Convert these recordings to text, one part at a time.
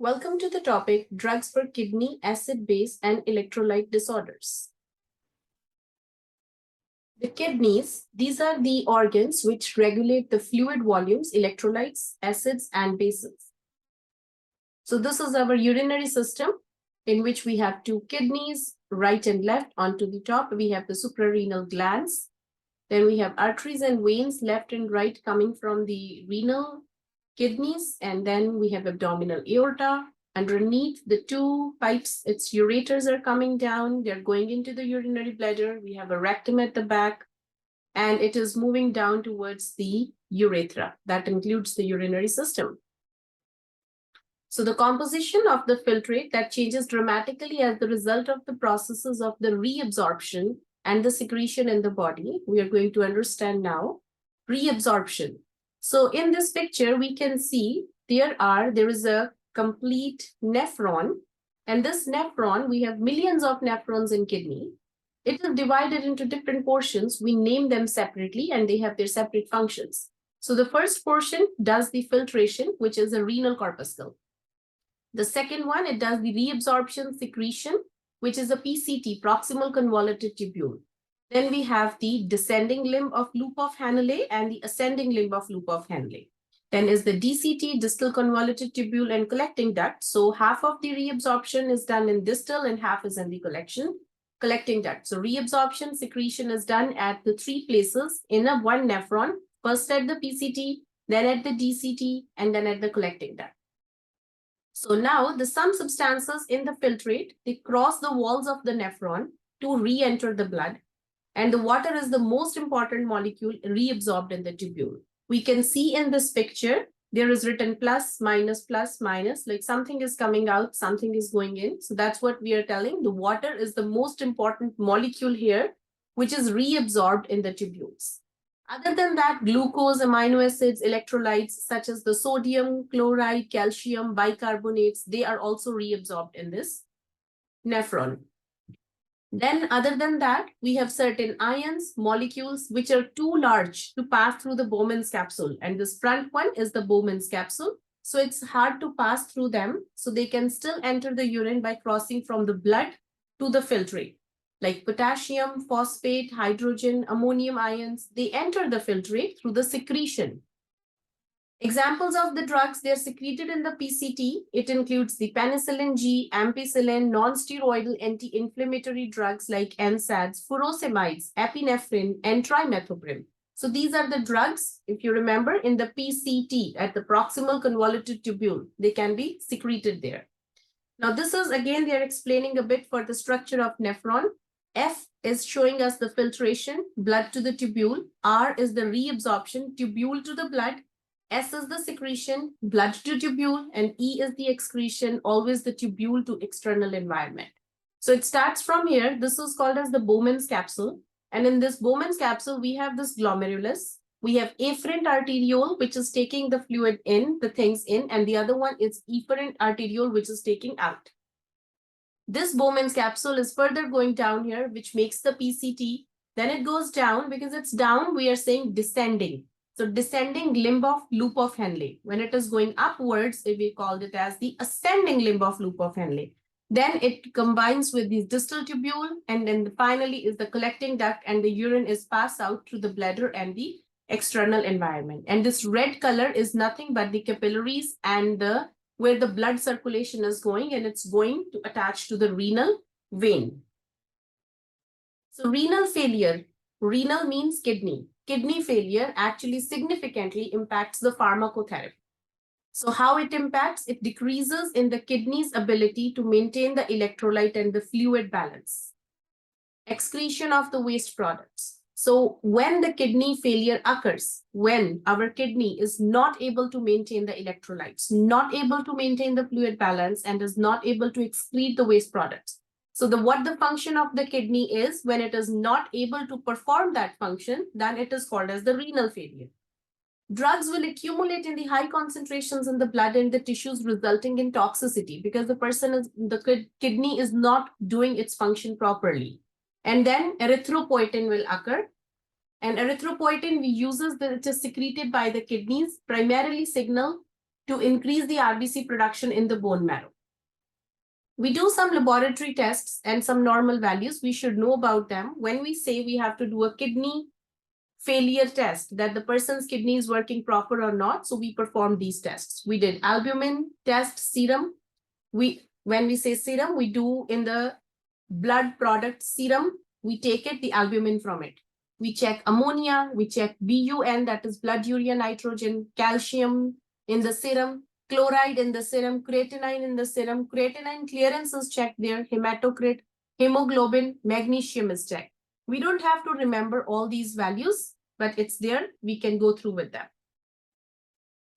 Welcome to the topic drugs for kidney, acid-base, and electrolyte disorders. The kidneys, these are the organs which regulate the fluid volumes, electrolytes, acids, and bases. So this is our urinary system in which we have two kidneys, right and left. Onto the top, we have the suprarenal glands. Then we have arteries and veins left and right coming from the renal kidneys, and then we have abdominal aorta. Underneath the two pipes, its ureters are coming down. They're going into the urinary bladder. We have a rectum at the back, and it is moving down towards the urethra. That includes the urinary system. So the composition of the filtrate that changes dramatically as the result of the processes of the reabsorption and the secretion in the body. We are going to understand now reabsorption. So in this picture, we can see there is a complete nephron, and this nephron, we have millions of nephrons in kidney. It is divided into different portions. We name them separately and they have their separate functions. So the first portion does the filtration, which is a renal corpuscle. The second one, it does the reabsorption secretion, which is a PCT, proximal convoluted tubule. Then we have the descending limb of loop of Henle and the ascending limb of loop of Henle. Then is the DCT, distal convoluted tubule and collecting duct. So half of the reabsorption is done in distal and half is in the collecting duct. So reabsorption secretion is done at the three places in a one nephron, first at the PCT, then at the DCT, and then at the collecting duct. So now some substances in the filtrate, they cross the walls of the nephron to re-enter the blood. And the water is the most important molecule reabsorbed in the tubule. We can see in this picture, there is written plus, minus, like something is coming out, something is going in. So that's what we are telling. The water is the most important molecule here, which is reabsorbed in the tubules. Other than that, glucose, amino acids, electrolytes, such as the sodium, chloride, calcium, bicarbonates, they are also reabsorbed in this nephron. Then other than that, we have certain ions, molecules, which are too large to pass through the Bowman's capsule. And this front one is the Bowman's capsule. So it's hard to pass through them. So they can still enter the urine by crossing from the blood to the filtrate. Like potassium, phosphate, hydrogen, ammonium ions, they enter the filtrate through the secretion. Examples of the drugs, they're secreted in the PCT. It includes the penicillin G, ampicillin, non-steroidal anti-inflammatory drugs like NSAIDs, furosemides, epinephrine, and trimethoprim. So these are the drugs, if you remember, in the PCT at the proximal convoluted tubule. They can be secreted there. Now this is, again, they're explaining a bit for the structure of nephron. F is showing us the filtration, blood to the tubule. R is the reabsorption, tubule to the blood. S is the secretion, blood to tubule, and E is the excretion, always the tubule to external environment. So it starts from here. This is called as the Bowman's capsule. And in this Bowman's capsule, we have this glomerulus. We have afferent arteriole, which is taking the fluid in, the things in, and the other one is efferent arteriole, which is taking out. This Bowman's capsule is further going down here, which makes the PCT. Then it goes down. Because it's down, we are saying descending. So descending limb of loop of Henle. When it is going upwards, we called it as the ascending limb of loop of Henle. Then it combines with the distal tubule, and then finally is the collecting duct, and the urine is passed out through the bladder and the external environment. And this red color is nothing but the capillaries and where the blood circulation is going, and it's going to attach to the renal vein. So renal failure. Renal means kidney. Kidney failure actually significantly impacts the pharmacotherapy. So how it impacts? It decreases in the kidney's ability to maintain the electrolyte and the fluid balance. Excretion of the waste products. So when the kidney failure occurs, when our kidney is not able to maintain the electrolytes, not able to maintain the fluid balance, and is not able to excrete the waste products. So what the function of the kidney is, when it is not able to perform that function, then it is called as the renal failure. Drugs will accumulate in the high concentrations in the blood and the tissues, resulting in toxicity because the kidney is not doing its function properly. And then erythropoietin will occur. And erythropoietin it is secreted by the kidneys, primarily signal to increase the RBC production in the bone marrow. We do some laboratory tests and some normal values. We should know about them. When we say we have to do a kidney failure test, that the person's kidney is working proper or not, so we perform these tests. We did albumin test, serum. When we say serum, we do in the blood product serum, we take it, the albumin from it. We check ammonia, we check BUN, that is blood urea nitrogen, calcium in the serum, chloride in the serum, creatinine in the serum. Creatinine clearance is checked there, hematocrit, hemoglobin, magnesium is checked. We don't have to remember all these values, but it's there. We can go through with them.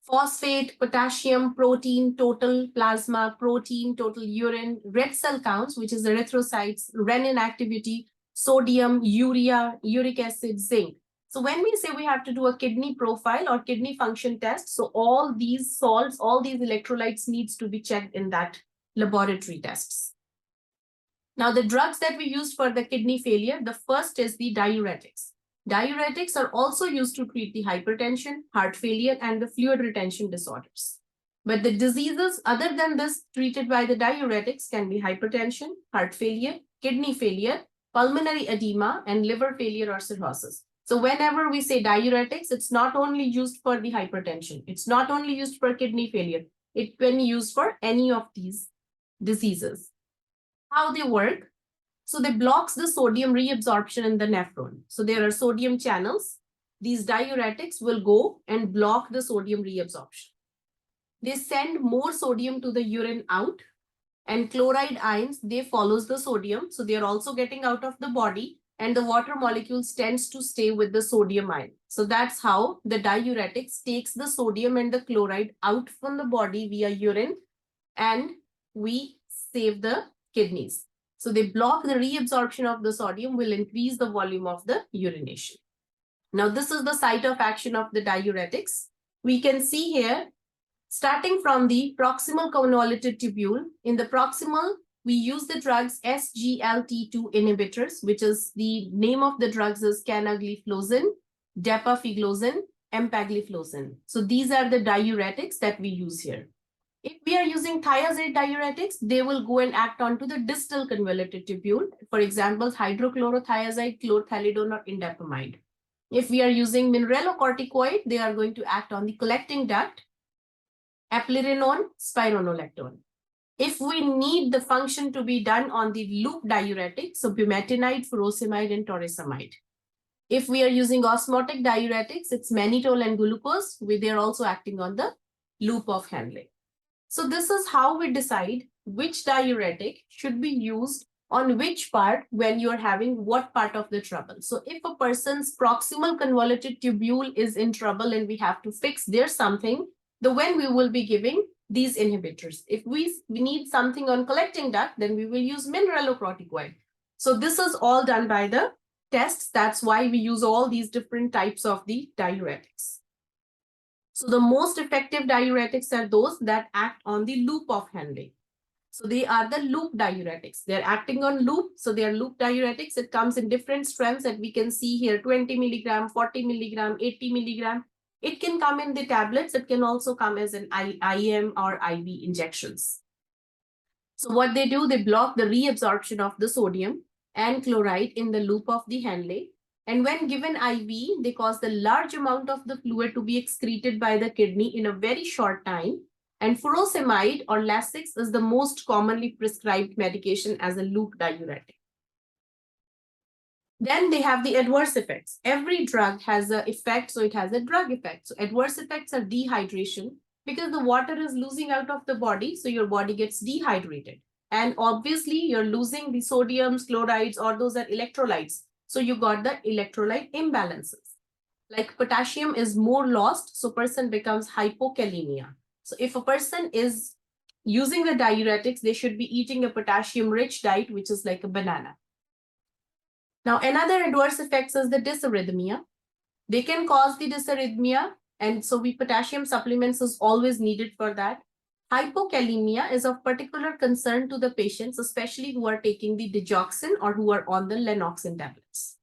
Phosphate, potassium, protein, total plasma, protein, total urine, red cell counts, which is erythrocytes, renin activity, sodium, urea, uric acid, zinc. So when we say we have to do a kidney profile or kidney function test, so all these salts, all these electrolytes needs to be checked in that laboratory tests. Now, the drugs that we use for the kidney failure, the first is the diuretics. Diuretics are also used to treat the hypertension, heart failure, and the fluid retention disorders. But the diseases other than this treated by the diuretics can be hypertension, heart failure, kidney failure, pulmonary edema, and liver failure or cirrhosis. So whenever we say diuretics, it's not only used for the hypertension. It's not only used for kidney failure. It can be used for any of these diseases. How they work? So they blocks the sodium reabsorption in the nephron. So there are sodium channels. These diuretics will go and block the sodium reabsorption. They send more sodium to the urine out, and chloride ions, they follows the sodium. So they are also getting out of the body, and the water molecules tends to stay with the sodium ion. So that's how the diuretics takes the sodium and the chloride out from the body via urine, and we save the kidneys. So they block the reabsorption of the sodium, will increase the volume of the urination. Now, this is the site of action of the diuretics. We can see here, starting from the proximal convoluted tubule. In the proximal, we use the drugs SGLT2 inhibitors, which is the name of the drugs is canagliflozin, dapagliflozin, empagliflozin. So these are the diuretics that we use here. If we are using thiazide diuretics, they will go and act onto the distal convoluted tubule. For example, hydrochlorothiazide, chlorthalidone, or indapamide. If we are using mineralocorticoid, they are going to act on the collecting duct, eplerenone, spironolactone. If we need the function to be done on the loop diuretic, so bumetanide, furosemide, and torresemide. If we are using osmotic diuretics, it's mannitol and glucose. They are also acting on the loop of Henle. So this is how we decide which diuretic should be used on which part when you're having what part of the trouble. So if a person's proximal convoluted tubule is in trouble and we have to fix there something, when we will be giving these inhibitors. If we need something on collecting duct, then we will use mineralocorticoid. So this is all done by the tests. That's why we use all these different types of the diuretics. So the most effective diuretics are those that act on the loop of Henle. So they are the loop diuretics. They're acting on loop. So they are loop diuretics. It comes in different strengths that we can see here, 20 milligram, 40 milligram, 80 milligram. It can come in the tablets. It can also come as an IM or IV injections. So what they do, they block the reabsorption of the sodium and chloride in the loop of the Henle. And when given IV, they cause the large amount of the fluid to be excreted by the kidney in a very short time. And furosemide or Lasix is the most commonly prescribed medication as a loop diuretic. Then they have the adverse effects. Every drug has an effect, so it has a drug effect. So adverse effects are dehydration, because the water is losing out of the body, so your body gets dehydrated. And obviously, you're losing the sodiums, chlorides, or those are electrolytes. So you got the electrolyte imbalances. Like potassium is more lost, so person becomes hypokalemia. So if a person is using the diuretics, they should be eating a potassium-rich diet, which is like a banana. Now, another adverse effects is the dysarrhythmia. They can cause the dysarrhythmia, and so potassium supplements is always needed for that. Hypokalemia is of particular concern to the patients, especially who are taking the digoxin or who are on the lanoxin tablets.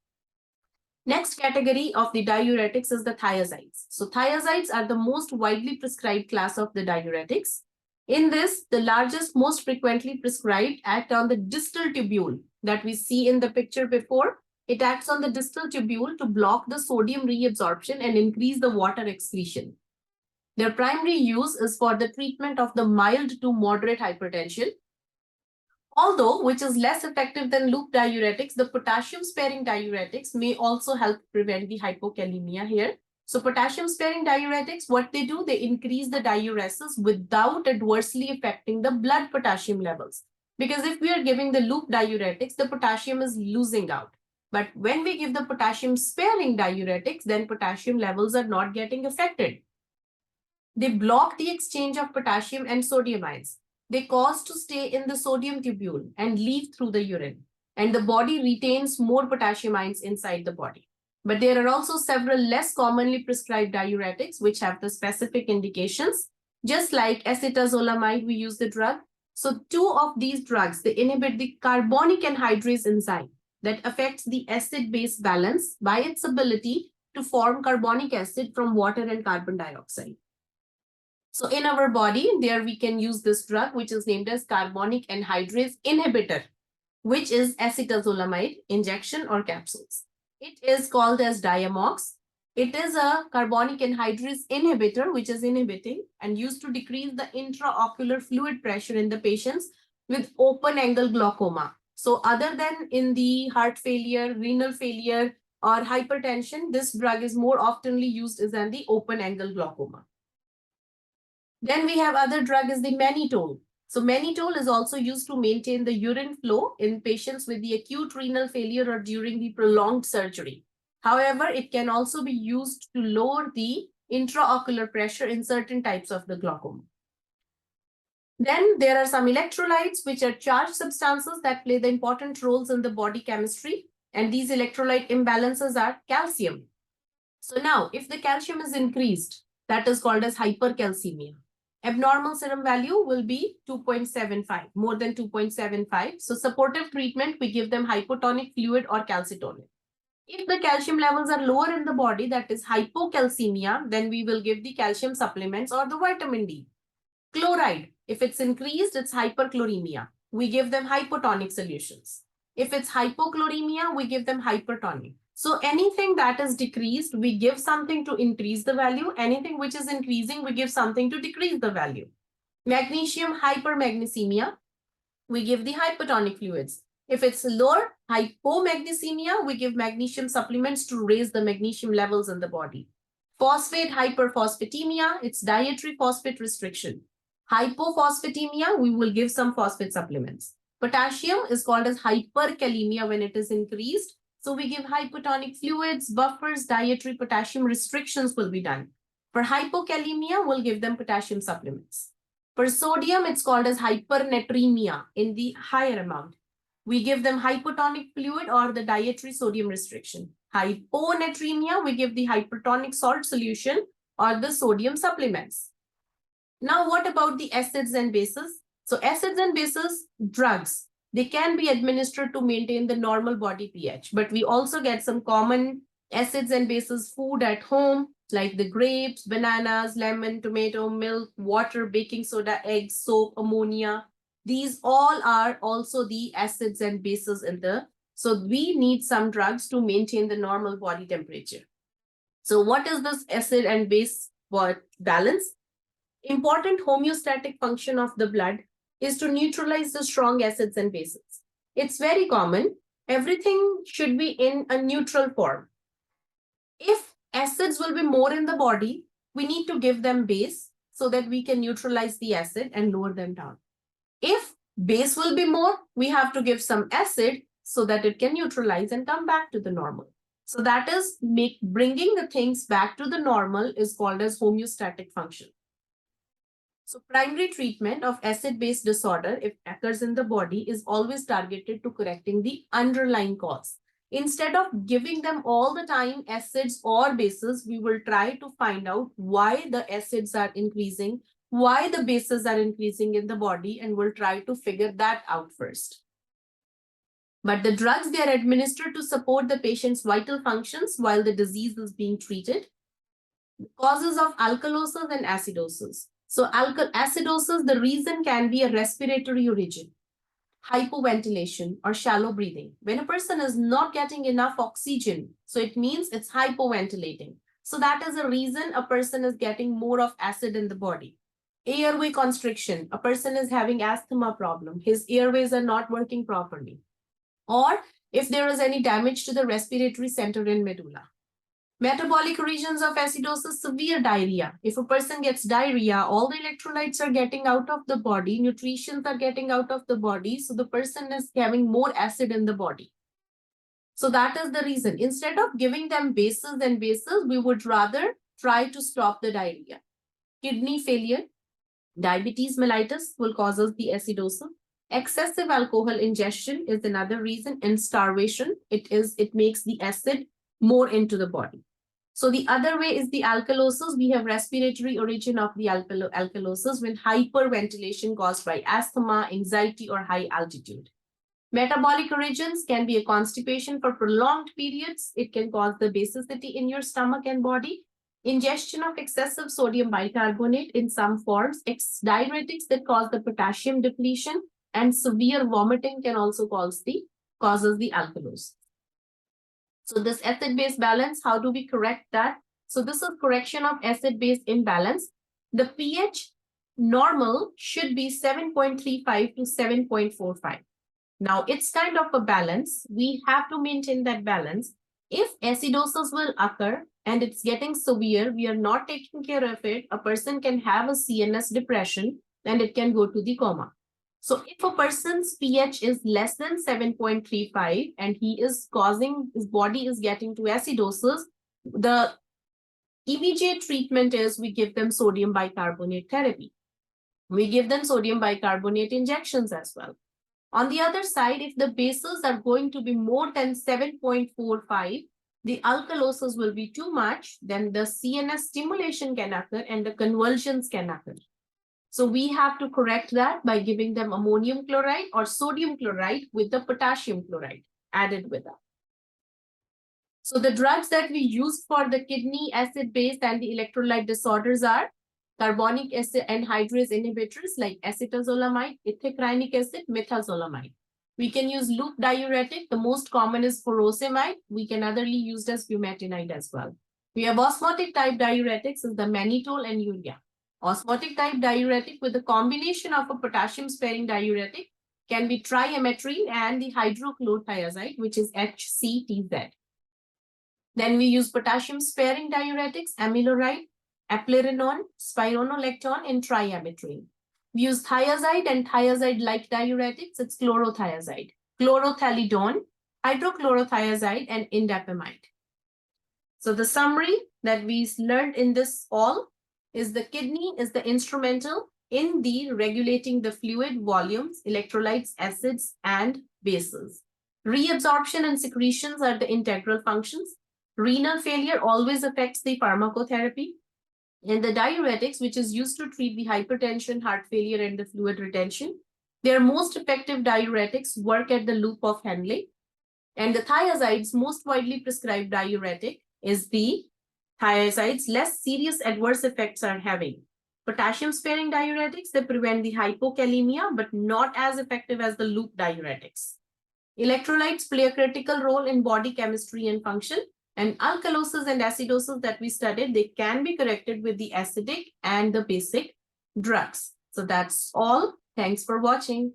Next category of the diuretics is the thiazides. So thiazides are the most widely prescribed class of the diuretics. In this, the largest, most frequently prescribed act on the distal tubule that we see in the picture before. It acts on the distal tubule to block the sodium reabsorption and increase the water excretion. Their primary use is for the treatment of the mild to moderate hypertension. Although, which is less effective than loop diuretics, the potassium-sparing diuretics may also help prevent the hypokalemia here. So potassium-sparing diuretics, what they do, they increase the diuresis without adversely affecting the blood potassium levels. Because if we are giving the loop diuretics, the potassium is losing out. But when we give the potassium-sparing diuretics, then potassium levels are not getting affected. They block the exchange of potassium and sodium ions. They cause to stay in the sodium tubule and leave through the urine. And the body retains more potassium ions inside the body. But there are also several less commonly prescribed diuretics which have the specific indications. Just like acetazolamide, we use the drug. So two of these drugs, they inhibit the carbonic anhydrase enzyme that affects the acid-base balance by its ability to form carbonic acid from water and carbon dioxide. So in our body, there we can use this drug, which is named as carbonic anhydrase inhibitor, which is acetazolamide injection or capsules. It is called as Diamox. It is a carbonic anhydrase inhibitor, which is inhibiting and used to decrease the intraocular fluid pressure in the patients with open angle glaucoma. So other than in the heart failure, renal failure, or hypertension, this drug is more oftenly used as in the open angle glaucoma. Then we have other drug is the mannitol. So mannitol is also used to maintain the urine flow in patients with the acute renal failure or during the prolonged surgery. However, it can also be used to lower the intraocular pressure in certain types of the glaucoma. Then there are some electrolytes, which are charged substances that play the important roles in the body chemistry. And these electrolyte imbalances are calcium. So now, if the calcium is increased, that is called as hypercalcemia. Abnormal serum value will be 2.75, more than 2.75. So supportive treatment, we give them hypotonic fluid or calcitonin. If the calcium levels are lower in the body, that is hypocalcemia, then we will give the calcium supplements or the vitamin D. Chloride, if it's increased, it's hyperchloremia. We give them hypotonic solutions. If it's hypochloremia, we give them hypertonic. So anything that is decreased, we give something to increase the value. Anything which is increasing, we give something to decrease the value. Magnesium hypermagnesemia, we give the hypertonic fluids. If it's lower, hypomagnesemia, we give magnesium supplements to raise the magnesium levels in the body. Phosphate hyperphosphatemia, it's dietary phosphate restriction. Hypophosphatemia, we will give some phosphate supplements. Potassium is called as hyperkalemia when it is increased. So we give hypotonic fluids, buffers, dietary potassium restrictions will be done. For hypokalemia, we'll give them potassium supplements. For sodium, it's called as hypernatremia in the higher amount. We give them hypotonic fluid or the dietary sodium restriction. Hyponatremia, we give the hypertonic salt solution or the sodium supplements. Now, what about the acids and bases? So acids and bases, drugs. They can be administered to maintain the normal body pH, but we also get some common acids and bases food at home, like the grapes, bananas, lemon, tomato, milk, water, baking soda, eggs, soap, ammonia. These all are also the acids and bases in the, so we need some drugs to maintain the normal body temperature. So what is this acid and base balance? Important homeostatic function of the blood is to neutralize the strong acids and bases. It's very common. Everything should be in a neutral form. If acids will be more in the body, we need to give them base so that we can neutralize the acid and lower them down. If base will be more, we have to give some acid so that it can neutralize and come back to the normal. So that is bringing the things back to the normal is called as homeostatic function. So primary treatment of acid-base disorder, if occurs in the body, is always targeted to correcting the underlying cause. Instead of giving them all the time acids or bases, we will try to find out why the acids are increasing, why the bases are increasing in the body, and we'll try to figure that out first. But the drugs, they are administered to support the patient's vital functions while the disease is being treated. Causes of alkalosis and acidosis. So acidosis, the reason can be a respiratory origin, hypoventilation, or shallow breathing. When a person is not getting enough oxygen, so it means it's hypoventilating. So that is a reason a person is getting more of acid in the body. Airway constriction, a person is having asthma problem. His airways are not working properly. Or if there is any damage to the respiratory center in medulla. Metabolic regions of acidosis, severe diarrhea. If a person gets diarrhea, all the electrolytes are getting out of the body, nutrients are getting out of the body, so the person is having more acid in the body. So that is the reason. Instead of giving them bases and bases, we would rather try to stop the diarrhea. Kidney failure, diabetes mellitus will cause us the acidosis. Excessive alcohol ingestion is another reason, and starvation. It makes the acid more into the body. So the other way is the alkalosis. We have respiratory origin of the alkalosis when hyperventilation caused by asthma, anxiety, or high altitude. Metabolic origins can be a constipation for prolonged periods. It can cause the basicity in your stomach and body. Ingestion of excessive sodium bicarbonate in some forms. Diuretics that cause the potassium depletion, and severe vomiting can also causes the alkalosis. So this acid-base balance, how do we correct that? So this is correction of acid-base imbalance. The pH normal should be 7.35 to 7.45. Now it's kind of a balance. We have to maintain that balance. If acidosis will occur and it's getting severe, we are not taking care of it, a person can have a CNS depression and it can go to the coma. So if a person's pH is less than 7.35 and his body is getting to acidosis, the immediate treatment is we give them sodium bicarbonate therapy. We give them sodium bicarbonate injections as well. On the other side, if the bases are going to be more than 7.45, the alkalosis will be too much, then the CNS stimulation can occur and the convulsions can occur. So we have to correct that by giving them ammonium chloride or sodium chloride with the potassium chloride added with that. So the drugs that we use for the kidney acid-base and the electrolyte disorders are carbonic acid anhydrase inhibitors like acetazolamide, ethicrinic acid, methazolamide. We can use loop diuretic. The most common is furosemide. We can otherly used as fumetinide as well. We have osmotic type diuretics is the mannitol and urea. Osmotic type diuretic with a combination of a potassium sparing diuretic can be triametrine and the hydrochlorothiazide, which is HCTZ. Then we use potassium sparing diuretics, amiloride, eplerenone, spironolactone, and triametrine. We use thiazide and thiazide-like diuretics. It's chlorothiazide, chlorothalidone, hydrochlorothiazide, and indapamide. So the summary that we learned in this all is the kidney is the instrumental in the regulating the fluid volumes, electrolytes, acids, and bases. Reabsorption and secretions are the integral functions. Renal failure always affects the pharmacotherapy. And the diuretics, which is used to treat the hypertension, heart failure, and the fluid retention, their most effective diuretics work at the loop of Henle. And the thiazides, most widely prescribed diuretic, is the thiazides. Less serious adverse effects are having. Potassium sparing diuretics, they prevent the hypokalemia, but not as effective as the loop diuretics. Electrolytes play a critical role in body chemistry and function. And alkalosis and acidosis that we studied, they can be corrected with the acidic and the basic drugs. So that's all. Thanks for watching.